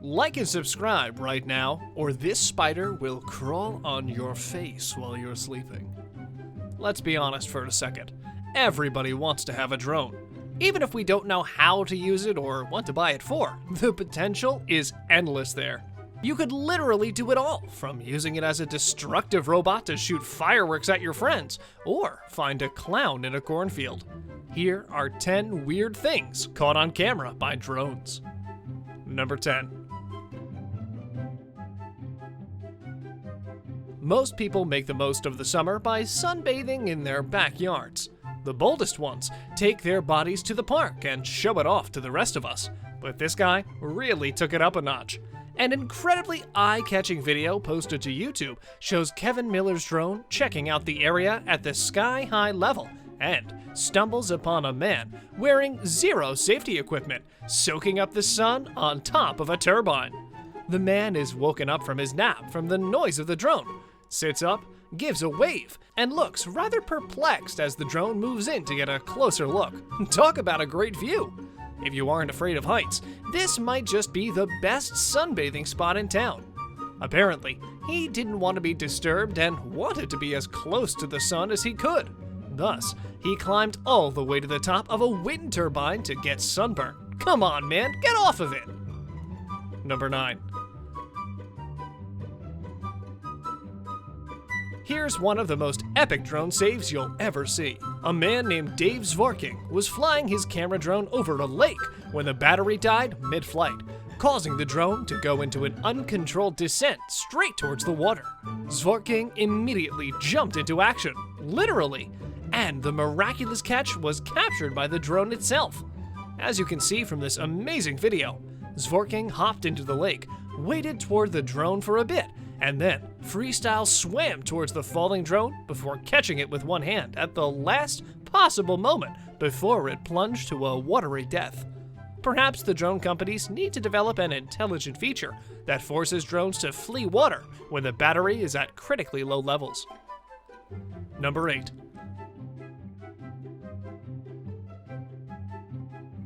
Like and subscribe right now, or this spider will crawl on your face while you're sleeping. Let's be honest for a second. Everybody wants to have a drone. Even if we don't know how to use it or what to buy it for, the potential is endless there. You could literally do it all, from using it as a destructive robot to shoot fireworks at your friends, or find a clown in a cornfield. Here are 10 weird things caught on camera by drones. Number 10. Most people make the most of the summer by sunbathing in their backyards. The boldest ones take their bodies to the park and show it off to the rest of us. But this guy really took it up a notch. An incredibly eye-catching video posted to YouTube shows Kevin Miller's drone checking out the area at the sky-high level and stumbles upon a man wearing zero safety equipment, soaking up the sun on top of a turbine. The man is woken up from his nap from the noise of the drone, sits up, gives a wave, and looks rather perplexed as the drone moves in to get a closer look. Talk about a great view! If you aren't afraid of heights, this might just be the best sunbathing spot in town. Apparently, he didn't want to be disturbed and wanted to be as close to the sun as he could. Thus, he climbed all the way to the top of a wind turbine to get sunburned. Come on, man, get off of it! Number 9. Here's one of the most epic drone saves you'll ever see. A man named Dave Zvorking was flying his camera drone over a lake when the battery died mid-flight, causing the drone to go into an uncontrolled descent straight towards the water. Zvorking immediately jumped into action, literally, and the miraculous catch was captured by the drone itself. As you can see from this amazing video, Zvorking hopped into the lake, waited toward the drone for a bit, and then freestyle swam towards the falling drone before catching it with one hand at the last possible moment before it plunged to a watery death. Perhaps the drone companies need to develop an intelligent feature that forces drones to flee water when the battery is at critically low levels. Number 8.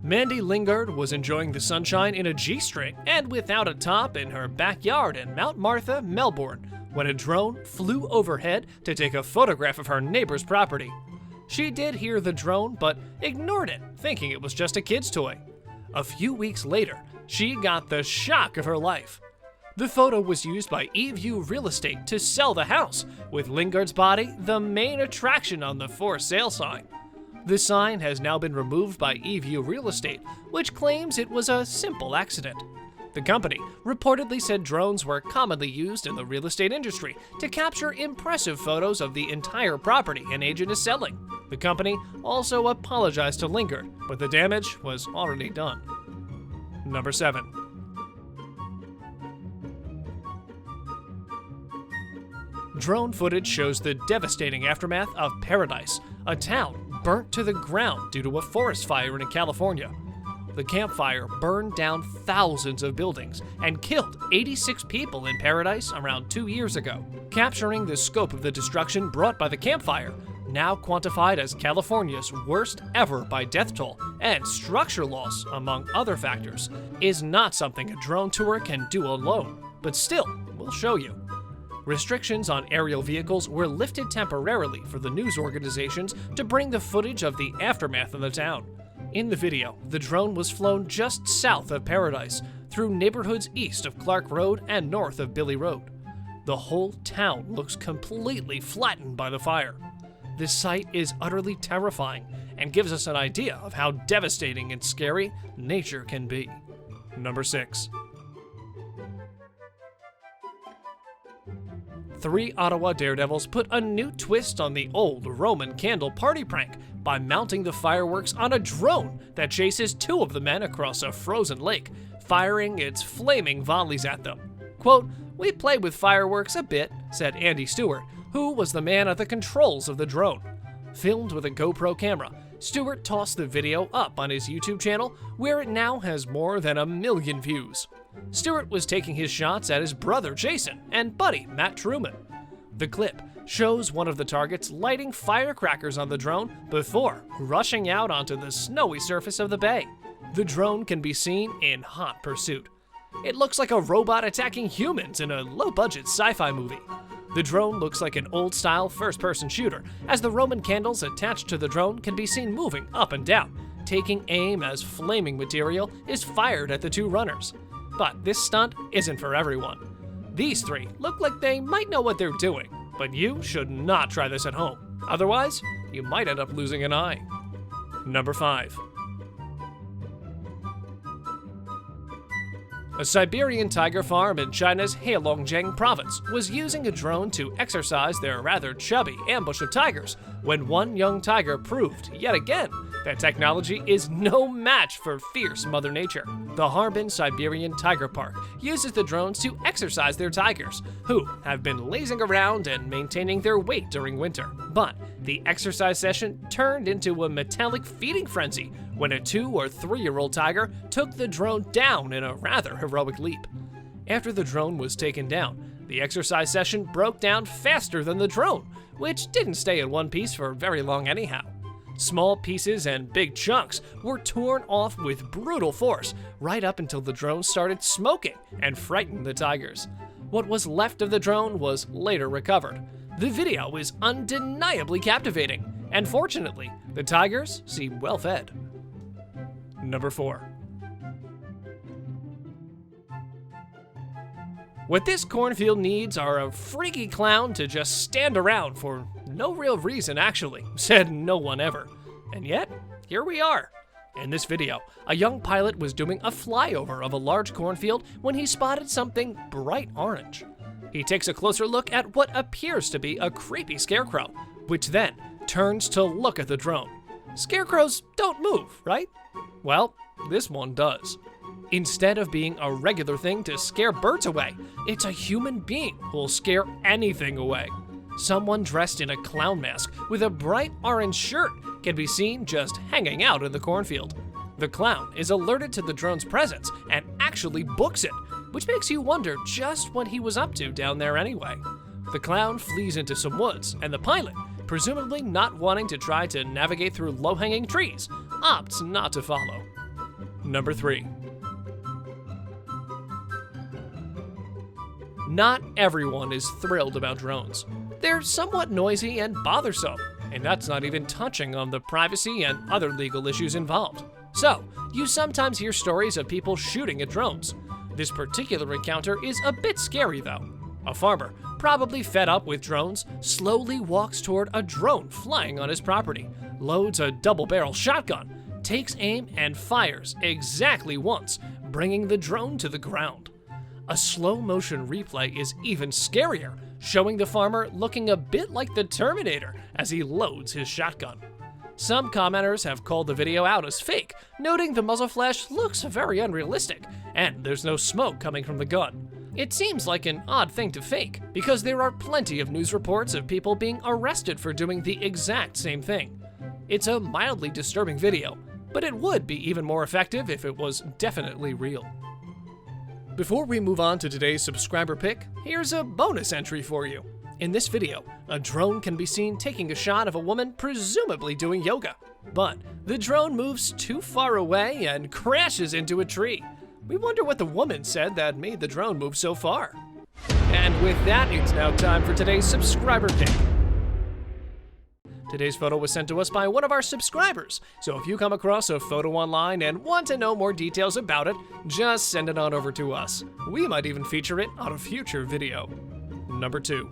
Mandy Lingard was enjoying the sunshine in a G-string and without a top in her backyard in Mount Martha, Melbourne, when a drone flew overhead to take a photograph of her neighbor's property. She did hear the drone, but ignored it, thinking it was just a kid's toy. A few weeks later, she got the shock of her life. The photo was used by eView Real Estate to sell the house, with Lingard's body the main attraction on the for sale sign. The sign has now been removed by eView Real Estate, which claims it was a simple accident. The company reportedly said drones were commonly used in the real estate industry to capture impressive photos of the entire property an agent is selling. The company also apologized to Lingard, but the damage was already done. Number 7. Drone footage shows the devastating aftermath of Paradise, a town burnt to the ground due to a forest fire in California. The campfire burned down thousands of buildings and killed 86 people in Paradise around 2 years ago. Capturing the scope of the destruction brought by the campfire, now quantified as California's worst ever by death toll and structure loss, among other factors, is not something a drone tour can do alone, but still, we'll show you. Restrictions on aerial vehicles were lifted temporarily for the news organizations to bring the footage of the aftermath of the town. In the video, the drone was flown just south of Paradise, through neighborhoods east of Clark Road and north of Billy Road. The whole town looks completely flattened by the fire. This sight is utterly terrifying and gives us an idea of how devastating and scary nature can be. Number 6. 3 Ottawa daredevils put a new twist on the old Roman candle party prank by mounting the fireworks on a drone that chases 2 of the men across a frozen lake, firing its flaming volleys at them. Quote, "We play with fireworks a bit," said Andy Stewart, who was the man at the controls of the drone. Filmed with a GoPro camera, Stewart tossed the video up on his YouTube channel, where it now has more than 1 million views. Stewart was taking his shots at his brother Jason and buddy Matt Truman. The clip shows one of the targets lighting firecrackers on the drone before rushing out onto the snowy surface of the bay. The drone can be seen in hot pursuit. It looks like a robot attacking humans in a low-budget sci-fi movie. The drone looks like an old-style first-person shooter, as the Roman candles attached to the drone can be seen moving up and down, taking aim as flaming material is fired at the two runners. But this stunt isn't for everyone. These three look like they might know what they're doing, but you should not try this at home. Otherwise, you might end up losing an eye. Number 5. A Siberian tiger farm in China's Heilongjiang province was using a drone to exercise their rather chubby ambush of tigers when one young tiger proved, yet again, that technology is no match for fierce Mother Nature. The Harbin Siberian Tiger Park uses the drones to exercise their tigers, who have been lazing around and maintaining their weight during winter. But the exercise session turned into a metallic feeding frenzy when a 2- or 3-year-old tiger took the drone down in a rather heroic leap. After the drone was taken down, the exercise session broke down faster than the drone, which didn't stay in one piece for very long anyhow. Small pieces and big chunks were torn off with brutal force right up until the drone started smoking and frightened the tigers. What was left of the drone was later recovered. The video is undeniably captivating, and fortunately, the tigers seem well fed. Number 4. What this cornfield needs are a freaky clown to just stand around for no real reason, actually, said no one ever. And yet, here we are. In this video, a young pilot was doing a flyover of a large cornfield when he spotted something bright orange. He takes a closer look at what appears to be a creepy scarecrow, which then turns to look at the drone. Scarecrows don't move, right? Well, this one does. Instead of being a regular thing to scare birds away, it's a human being who'll scare anything away. Someone dressed in a clown mask with a bright orange shirt can be seen just hanging out in the cornfield. The clown is alerted to the drone's presence and actually books it, which makes you wonder just what he was up to down there anyway. The clown flees into some woods, and the pilot, presumably not wanting to try to navigate through low-hanging trees, opts not to follow. Number 3. Not everyone is thrilled about drones. They're somewhat noisy and bothersome, and that's not even touching on the privacy and other legal issues involved. So, you sometimes hear stories of people shooting at drones. This particular encounter is a bit scary though. A farmer, probably fed up with drones, slowly walks toward a drone flying on his property, loads a double-barrel shotgun, takes aim and fires exactly once, bringing the drone to the ground. A slow-motion replay is even scarier, showing the farmer looking a bit like the Terminator as he loads his shotgun. Some commenters have called the video out as fake, noting the muzzle flash looks very unrealistic, and there's no smoke coming from the gun. It seems like an odd thing to fake, because there are plenty of news reports of people being arrested for doing the exact same thing. It's a mildly disturbing video, but it would be even more effective if it was definitely real. Before we move on to today's subscriber pick, here's a bonus entry for you. In this video, a drone can be seen taking a shot of a woman presumably doing yoga. But the drone moves too far away and crashes into a tree. We wonder what the woman said that made the drone move so far. And with that, it's now time for today's subscriber pick. Today's photo was sent to us by one of our subscribers, so if you come across a photo online and want to know more details about it, just send it on over to us. We might even feature it on a future video. Number 2.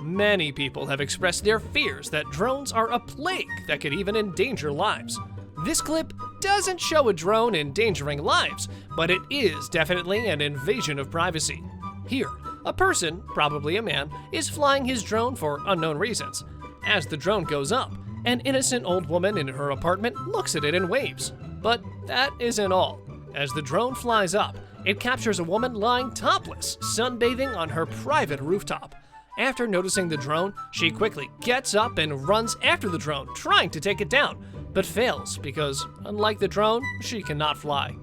Many people have expressed their fears that drones are a plague that could even endanger lives. This clip doesn't show a drone endangering lives, but it is definitely an invasion of privacy. Here, a person, probably a man, is flying his drone for unknown reasons. As the drone goes up, an innocent old woman in her apartment looks at it and waves. But that isn't all. As the drone flies up, it captures a woman lying topless, sunbathing on her private rooftop. After noticing the drone, she quickly gets up and runs after the drone, trying to take it down, but fails because, unlike the drone, she cannot fly.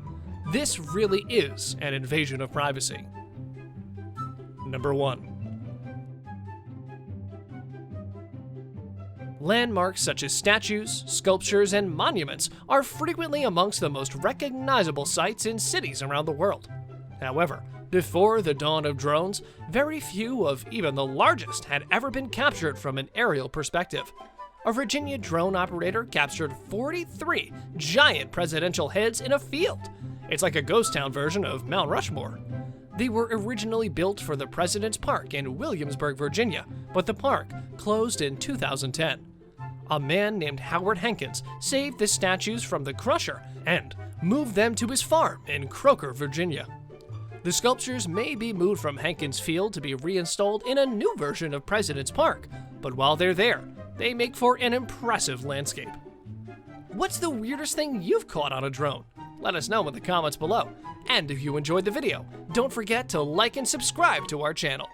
This really is an invasion of privacy. Number 1. Landmarks such as statues, sculptures, and monuments are frequently amongst the most recognizable sights in cities around the world. However, before the dawn of drones, very few of even the largest had ever been captured from an aerial perspective. A Virginia drone operator captured 43 giant presidential heads in a field. It's like a ghost town version of Mount Rushmore. They were originally built for the President's Park in Williamsburg, Virginia, but the park closed in 2010. A man named Howard Hankins saved the statues from the crusher and moved them to his farm in Croker, Virginia. The sculptures may be moved from Hankins Field to be reinstalled in a new version of President's Park, but while they're there, they make for an impressive landscape. What's the weirdest thing you've caught on a drone? Let us know in the comments below. And if you enjoyed the video, don't forget to like and subscribe to our channel.